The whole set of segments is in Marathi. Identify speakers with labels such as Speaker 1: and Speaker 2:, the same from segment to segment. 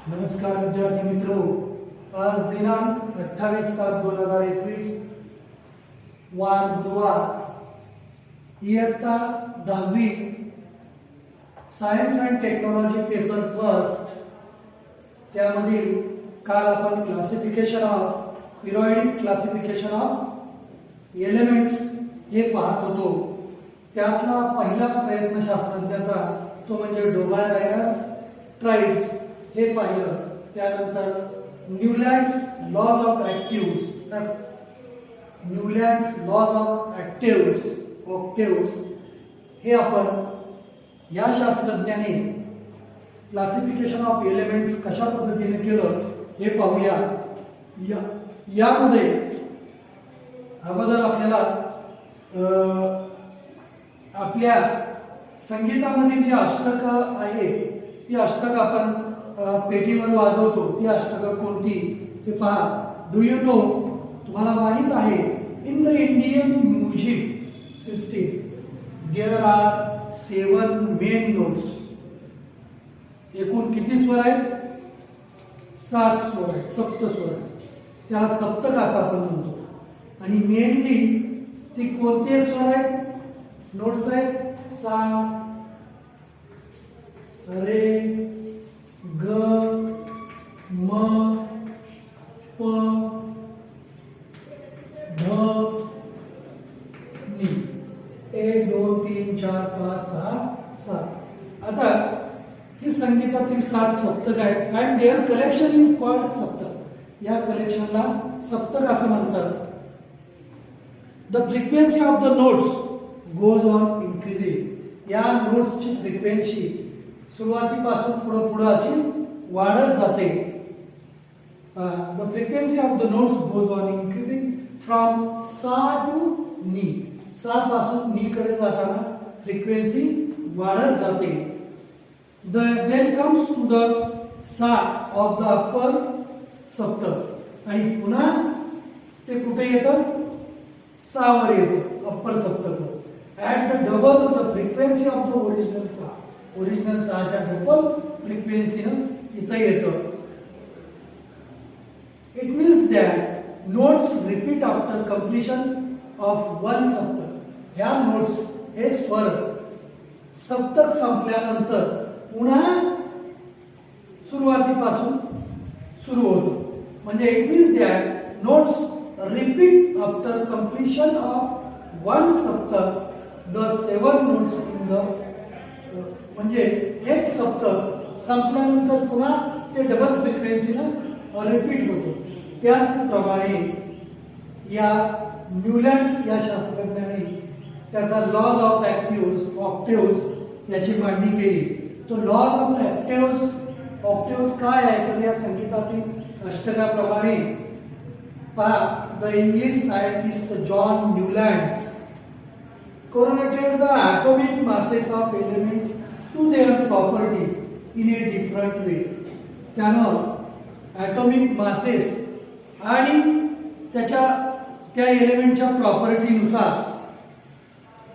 Speaker 1: नमस्कार विद्यार्थी मित्रों, आज दिनांक 28/7/2021 वार बुधवार, इयत्ता 10वी science and technology paper first त्यामधील काल आपण classification of periodic classification of elements हे पाहत होतो. त्यातला पहिला प्रयत्न शास्त्रज्ञाचा तो म्हणजे डोबायरायनस ट्राइड्स हे पाहिलं. त्यानंतर न्यूलँड्स लॉज ऑफ ऑक्टेव्ह्ज हे आपण या शास्त्रज्ञाने क्लासिफिकेशन ऑफ एलिमेंट्स कशा पद्धतीने केलं हे पाहूया. यामध्ये अगोदर आपल्याला आपल्या संगीतामधील जी अष्टक आहेत ती अष्टक आपण पेटीवर वाजवतो ती अष्टक कोणती ते पहा. डू यू नो, तुम्हाला माहित आहे, in the Indian music system there are 7 main notes. एकूण किती स्वर आहेत? 7 स्वर आहेत, सप्त स्वर आहेत. त्याला सप्तक असं आपण म्हणतो. आणि मेनली ती कोणते स्वर आहेत? नोट्स आहेत सा, रे, ग, म, प, ध, नी. 1 2 3 4 5 6 7. आता ही संगीतातील 7 सप्तक आहेत and there collection is called सप्तक. या कलेक्शनला सप्तक असं म्हणतात. The frequency of the notes goes on increasing. या नोट्सची फ्रिक्वेन्सी सुरुवातीपासून पुढे पुढे अशी वाढत जाते. The frequency of the notes goes on increasing from सा टू नी. सा पासून नी कडे जाताना फ्रिक्वेन्सी वाढत जाते. देन कम्स टू द सा ऑफ द अप्पर सप्तक आणि पुन्हा ते कुठे येतं? सा वर येतं, अप्पर सप्तक. At the double the frequency of the original सा. ओरिजिनल साच्या डबल फ्रिक्वेन्सीनं इथं येतं. It means that notes repeat after completion of one सप्तक. ह्या नोट्स हे स्वर सप्तक संपल्यानंतर पुन्हा सुरुवातीपासून सुरू होतो. म्हणजे it means that notes repeat after completion of one सप्तक द 7 नोट्स इन द. म्हणजे हेच सप्तक संपल्यानंतर पुन्हा ते डबल फ्रिक्वेन्सीनं रिपीट होतो. त्याचप्रमाणे या न्यूलँड्स या शास्त्रज्ञाने त्याचा लॉज ऑफ ऑक्टेव्ह्ज याची मांडणी केली. तो लॉज ऑफ ऑक्टेव्ह्ज काय आहे तर या संगीतातील अष्टकाप्रमाणे पहा. The English scientist John Newlands correlated the atomic masses of elements to their properties in a different way. त्यानं atomic masses आणि त्या एलिमेंटच्या प्रॉपर्टीनुसार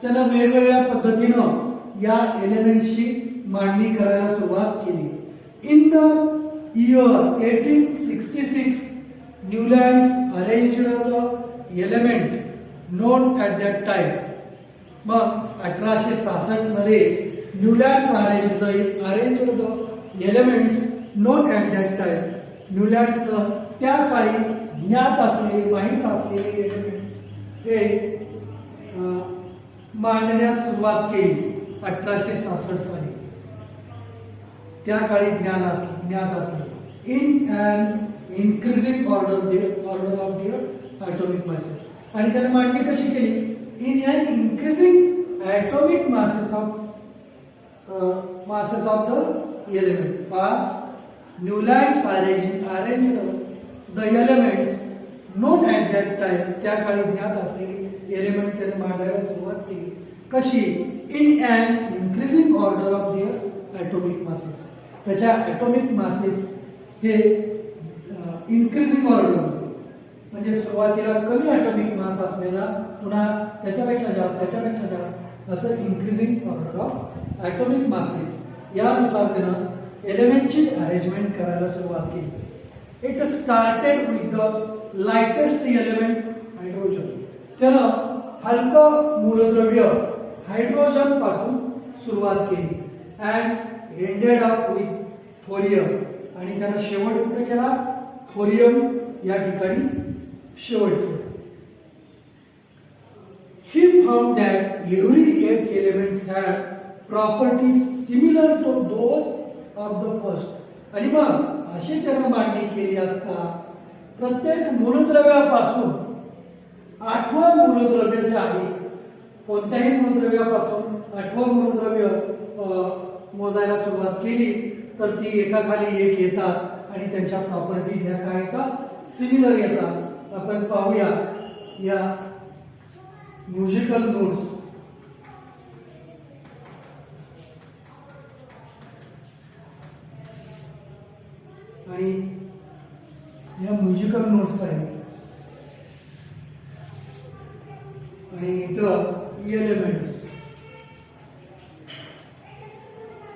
Speaker 1: त्यानं वेगवेगळ्या पद्धतीनं या एलिमेंट्सची मांडणी करायला सुरुवात केली. In the year 1866 Newlands arranged the element known at that time. मग 1866 मध्ये Newlands arranged the elements known at that time. न्यूलँड्सनं त्या काळी ज्ञात असलेले माहीत असलेले एलिमेंट्स हे मांडण्यास सुरुवात केली 1866 साली. त्या काळी ज्ञात असले. In and increasing order of their atomic masses. आणि त्याने मांडणी कशी केली? in an increasing atomic masses of the element. Newlands arranged the elements known at that time. त्या काळी ज्ञात असलेली एलिमेंट त्याने मांडायला सुरुवात केली. कशी? in an increasing order of their atomic masses. त्याच्या ॲटॉमिक मासेस हे इन्क्रीजिंग ऑर्डर म्हणजे सुरुवातीला कमी ॲटॉमिक मास असलेला पुन्हा त्याच्यापेक्षा जास्त असं increasing order of atomic masses यानुसार त्यानं एलिमेंटची अरेंजमेंट करायला सुरुवात केली. It started with the lightest element hydrogen. त्यानं हलकं मूलद्रव्य हायड्रोजन पासून सुरुवात केली and ended up with thorium. आणि त्यानं शेवट कुठे केला? थोरियम या ठिकाणी शेवट केला. He found that every 8 elements had properties similar to those of the first. आणि मग अशी त्यानं मांडणी केली असता प्रत्येक मूलद्रव्यापासून 8वं मूलद्रव्य जे आहे, कोणत्याही मूलद्रव्यापासून 8वं मूलद्रव्य मोजायला सुरुवात केली तर ती एकाखाली एक येतात आणि त्यांच्या प्रॉपर्टीज ह्या काय येतात? सिमिलर येतात. आपण पाहूया या म्युझिकल नोट्स. आणि या म्युझिकल नोट्स आहेत आणि इथं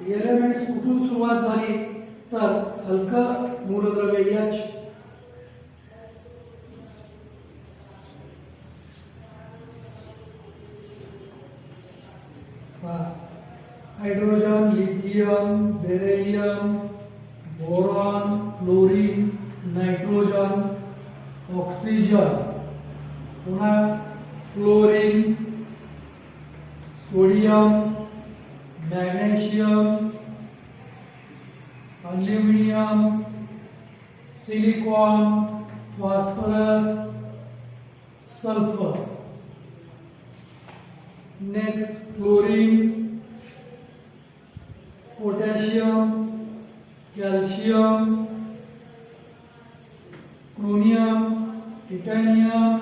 Speaker 1: एलिमेंट्स कुठून सुरुवात झाली तर हलकं मूलद्रव्य H, hydrogen, lithium, beryllium, boron, fluorine, nitrogen, oxygen, पुन्हा fluorine, sodium, magnesium, aluminium, silicon, phosphorus, sulphur. Next fluorine, potassium, calcium, chromium, titanium,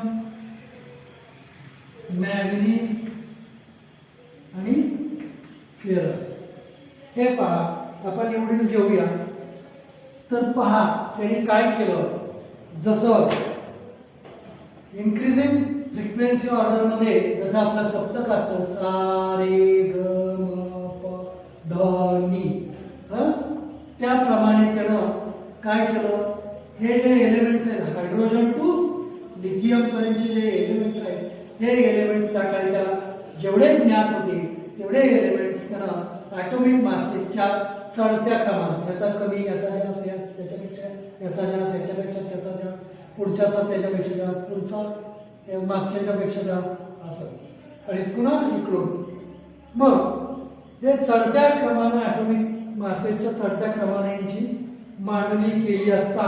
Speaker 1: manganese आणि फेरस. हे पहा, आपण एवढीच घेऊया. तर पहा त्यांनी काय केलं, जसं इन्क्रीजिंग फ्रिक्वेन्सी ऑर्डर मध्ये जसं आपलं सप्तक असतं सा रे ग म प ध नी, त्याप्रमाणे त्यानं काय केलं, हे जे एलिमेंट्स आहेत हायड्रोजन टू लिथियम पर्यंतचे जे एलिमेंट्स आहेत हे एलिमेंट्स त्या काळी त्याला जेवढे ज्ञात होते तेवढे एलिमेंट्स त्यानं ॲटॉमिक मासेसच्या चढत्या क्रमाने, याचा कमी, याचा जास्त, त्याच्यापेक्षा याचा जास्त, याच्यापेक्षा त्याचा जास्त, पुढच्याचा त्याच्यापेक्षा जास्त, पुढचा मागच्याच्या पेक्षा जास्त, असं. आणि पुन्हा इकडून मग ते चढत्या क्रमाने ॲटॉमिक मासेसच्या चढत्या क्रमाने यांची मांडणी केली असता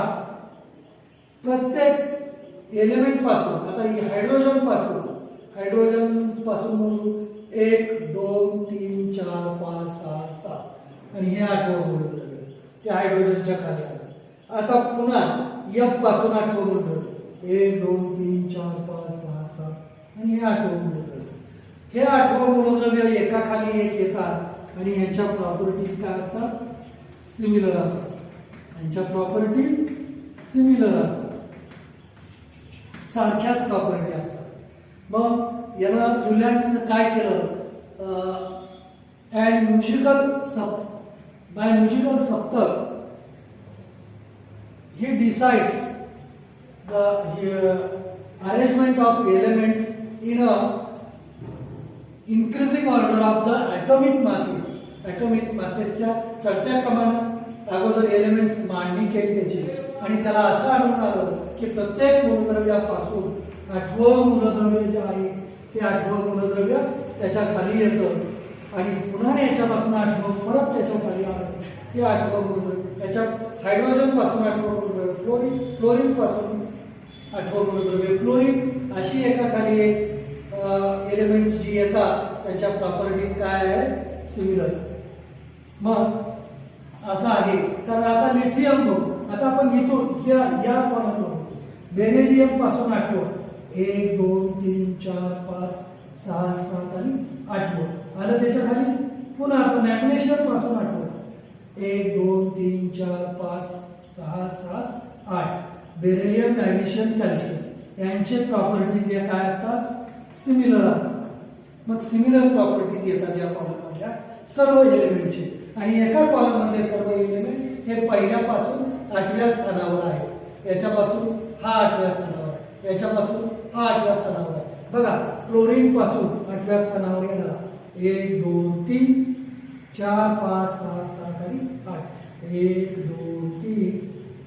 Speaker 1: प्रत्येक एलिमेंट पासून, आता हायड्रोजन पासून मोजू 1 2 3 4 5 6 7 आणि हे 8वं मूलद्रव्य त्या हायड्रोजनच्या खाली आलं. आता पुन्हा F पासून 8वं मूलद्रव्य 1 2 3 4 5 6 7 आणि हे 8वं मूलद्रव्य. हे 8वं मूलद्रव्य एकाखाली एक येतात आणि यांच्या प्रॉपर्टीज काय असतात? सिमिलर असतात. यांच्या प्रॉपर्टीज सिमिलर असतात, सारख्याच प्रॉपर्टी असतात. मग याला न्यूलँड्सने काय केलं, अँड बाय म्युझिकल सप्तक he decides the arrangement of elements in a increasing order of the atomic masses. atomic massesच्या चढत्या क्रमाने अगोदर एलिमेंट्स मांडणी केली त्याची आणि त्याला असं आढळून आलं की प्रत्येक मूलद्रव्यापासून 8वं मूलद्रव्य जे आहे ते 8वं मूलद्रव्य त्याच्या खाली येतं आणि पुन्हा याच्यापासून 8वं परत त्याच्या खाली आलं की 8वं मूलद्रव्य, त्याच्या हायड्रोजन पासून 8वं मूलद्रव्य, फ्लोरीन पासून 8वं मूलद्रव्य, क्लोरीन, अशी एकाखाली एक एलिमेंट्स जी येतात त्यांच्या प्रॉपर्टीज काय आहेत? सिमिलर. मग असं आहे. तर आता लिथियम बघू. आता आपण घेतो या कॉलम बघू. बेरिलियम पासून 8वं 1 2 3 4 5 6 7 आणि 8वं आलं त्याच्या खाली. पुन्हा आता मॅग्नेशियम पासून 8वं 1 2 3 4 5 6 7 8. बेरिलियम, मॅग्नेशियम, कॅल्शियम यांचे प्रॉपर्टीज या काय असतात? सिमिलर असतात. मग सिमिलर प्रॉपर्टीज येतात या कॉलम मधल्या सर्व एलिमेंटचे. आणि एका कॉलम मधले सर्व एलिमेंट हे पहिल्यापासून 8व्या स्थानावर आहे. याच्यापासून हा 8व्या स्थानावर आहे, याच्यापासून हा 8व्या स्थानावर आहे. बघा क्लोरीन पासून 8व्या स्थानावर येणार 1 2 3 4 5 6 7 आणि 8. 1 2 3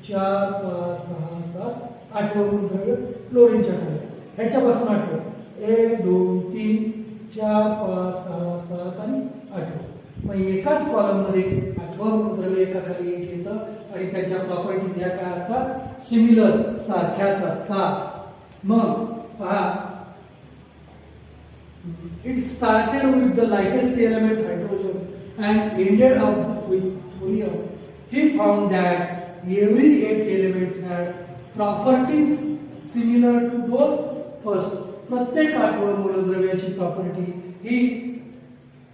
Speaker 1: 4 5 6 7 8वं मूलद्रव्य क्लोरीनच्या खाली. ह्याच्यापासून 8वं 1 2 3 4 5 6 7 आणि 8. मग एकाच कॉलम मध्ये 8वं मूलद्रव्य एका खाली एक येतं आणि त्याच्या प्रॉपर्टीज ह्या काय असतात, सिमिलर, सारख्याच असतात. मग पहा, it started with the lightest element hydrogen and ended up with thorium. He found that every 8 elements had properties similar to those first. प्रत्येक 8व्या मूलद्रव्याची प्रॉपर्टी ही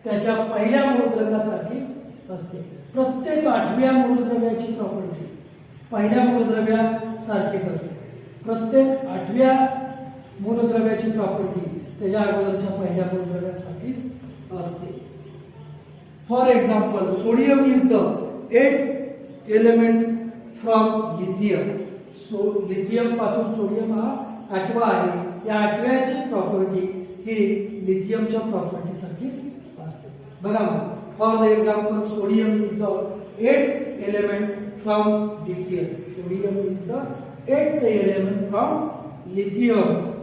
Speaker 1: त्याच्या पहिल्या मूलद्रव्यासारखीच असते. प्रत्येक 8व्या मूलद्रव्याची प्रॉपर्टी पहिल्या मूलद्रव्यासारखीच असते. प्रत्येक 8व्या मूलद्रव्याची प्रॉपर्टी त्याच्या अगोदरच्या पहिल्या मूलद्रव्यासारखीच असते. For example, sodium is the 8th element from lithium. Lithium पासून सोडियम हा 8वा आहे. या 8व्याची प्रॉपर्टी ही लिथियमच्या प्रॉपर्टी सारखीच असते. बघा मग, for the example, sodium is the 8th element from lithium. Sodium is the 8th element from lithium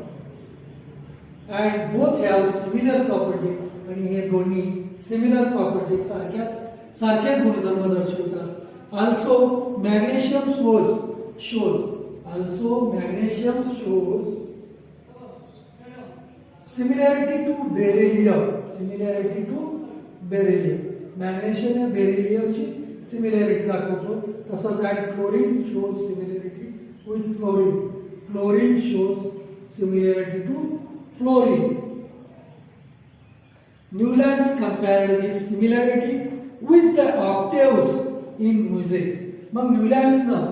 Speaker 1: and both have similar properties. आणि हे दोन्ही सिमिलर प्रॉपर्टीज सारखेच गुणधर्म दर्शवतात. also magnesium shows similarity to beryllium. Magnesium या बेरिलियमची सिमिलॅरिटी दाखवतो. तसंच chlorine shows similarity with chlorine shows similarity to fluorine. Newlands compared this similarity with the octaves in music. मग न्यूलँड्सनं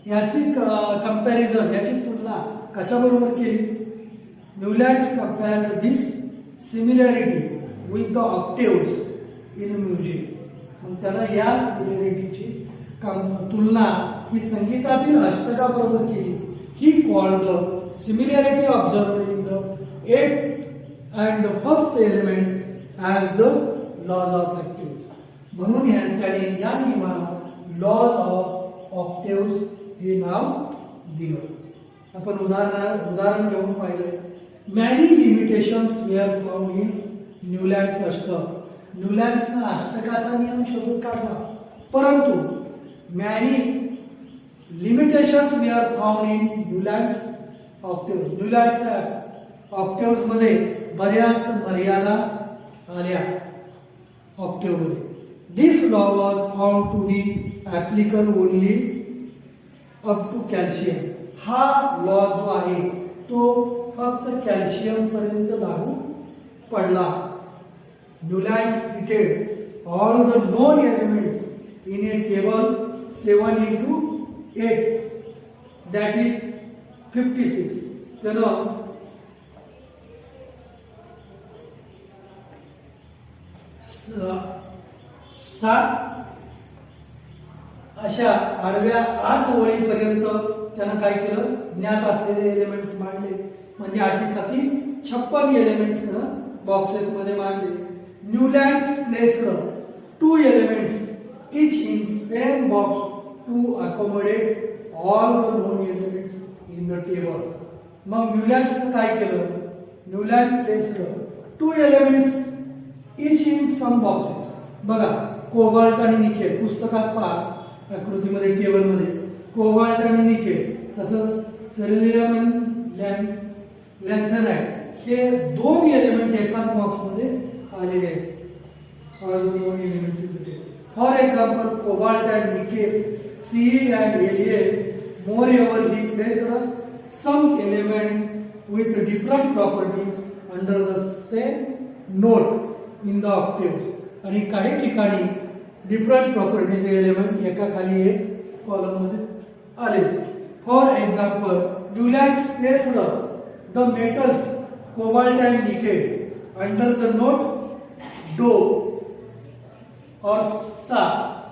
Speaker 1: याची कंपॅरिझन, याची तुलना कशाबरोबर केली? Newlands compared this similarity with the octaves in music. मग त्याला या सिमिलॅरिटीची तुलना ही संगीतातील अष्टकाबरोबर केली. He called the similarity observed in the 8th and the first element as the laws of octaves. म्हणून त्याने या नियमाला laws of octaves हे नाव दिलं. आपण उदाहरण घेऊन पाहिलं. many limitations were found in Newlands अष्टक. न्यूलँड्सनं अष्टकाचा नियम शोधून काढला, परंतु many limitations were found in Newlands octaves. न्यूलँड्सच्या ऑक्टेव्स मध्ये बऱ्याच मर्यादा आल्या ऑक्टेव्ह मध्ये. This law was found to be applicable only up to calcium. हा लॉ जो आहे तो फक्त कॅल्शियम पर्यंत लागू पडला. Newlands treated all the known elements in a table 7 into 8, that is 56. त्यानं 7 अशा आडव्या 8 ओळीपर्यंत त्यानं काय केलं, ज्ञात असलेले एलिमेंट्स मांडले. म्हणजे 8×7 एलिमेंट्स बॉक्सेस मध्ये मांडले. Newlands placed 2 elements each in same box to accommodate all the known elements in the table. मग न्यूलँड्सने काय केलं, Newland placed 2 elements each in some boxes. बघा, कोबाल्ट आणि निकेल पुस्तकात पहा आकृतीमध्ये टेबलमध्ये कोबाल्ट आणि निकेल, तसंच सेलेनियम आणि लॅन्थनाइट हे 2 एलिमेंट एकाच बॉक्स मध्ये आलेले आहेत. All the known elements in the table. For example, cobalt and nickel, Ce and Al. Moreover, he placed some element with different properties under the same note in the octaves. आणि काही ठिकाणी डिफरंट प्रॉपर्टीज एलिमेंट एका खाली एक कॉलम मध्ये आले. For example, Newlands placed the metals cobalt and nickel under the note डो और 7